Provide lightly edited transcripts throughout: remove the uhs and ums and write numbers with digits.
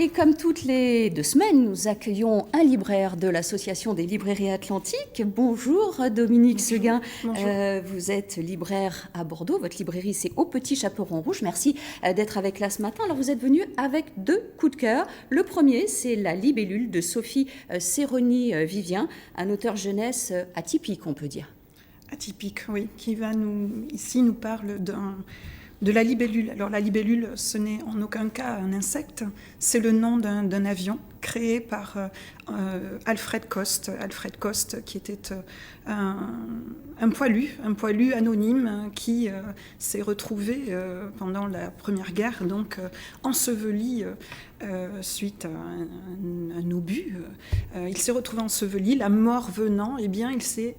Et comme toutes les 2 semaines, nous accueillons un libraire de l'Association des librairies atlantiques. Bonjour Dominique Seguin. Bonjour. Vous êtes libraire à Bordeaux. Votre librairie, c'est Au Petit Chaperon Rouge. Merci d'être avec là ce matin. Alors vous êtes venu avec 2 coups de cœur. Le premier, c'est La Libellule de Sophie Séroni-Vivien, un auteur jeunesse atypique, on peut dire. Atypique, oui, qui va nous parle de la libellule. Alors la libellule, ce n'est en aucun cas un insecte, c'est le nom d'un avion créé par Alfred Coste. Alfred Coste qui était un poilu anonyme qui s'est retrouvé pendant la Première Guerre, donc enseveli suite à un obus. Il s'est retrouvé enseveli, la mort venant, eh bien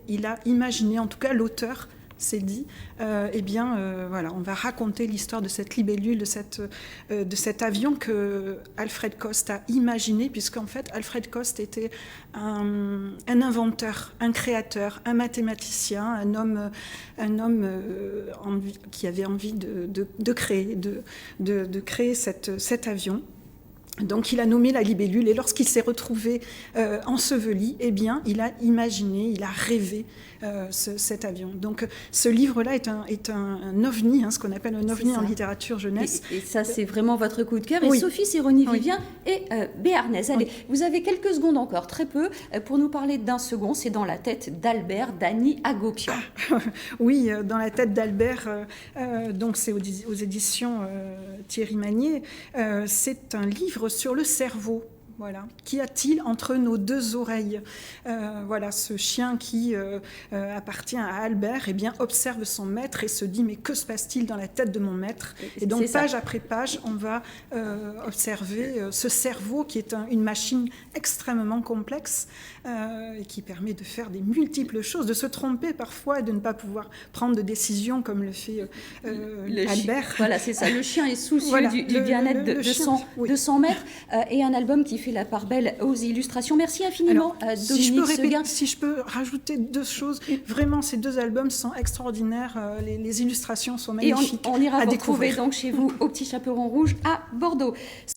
il a imaginé, en tout cas l'auteur s'est dit, voilà, on va raconter l'histoire de cette libellule, de cet avion que Alfred Coste a imaginé, puisqu'en fait Alfred Coste était un inventeur, un créateur, un mathématicien, un homme qui avait envie de créer cet avion. Donc il a nommé la libellule, et lorsqu'il s'est retrouvé enseveli, eh bien il a imaginé, il a rêvé cet avion. Donc ce livre-là est un ovni, ce qu'on appelle un ovni en littérature jeunesse. Et ça, c'est vraiment votre coup de cœur. Oui. Et Sophie Séroni-Vivien est béarnaise. Allez, vous avez quelques secondes encore, très peu, pour nous parler d'un second. C'est Dans la tête d'Albert d'Annie Agopian. Oui, Dans la tête d'Albert, donc c'est aux éditions Thierry Magnier. C'est un livre sur le cerveau. Voilà. Qu'y a-t-il entre nos 2 oreilles ? Voilà, ce chien qui appartient à Albert, eh bien, observe son maître et se dit « mais que se passe-t-il dans la tête de mon maître ?» Et donc, page après page, on va observer ce cerveau qui est une machine extrêmement complexe et qui permet de faire des multiples choses, de se tromper parfois et de ne pas pouvoir prendre de décisions comme le fait Albert. Voilà, c'est ça. Le chien est soucieux du bien-être de son maître et un album qui fait la part belle aux illustrations. Merci infiniment, Dominique Seguin. Si je peux rajouter 2 choses, vraiment, ces 2 albums sont extraordinaires. Les illustrations sont magnifiques. Et on ira vous retrouver donc chez vous au Petit Chaperon Rouge à Bordeaux.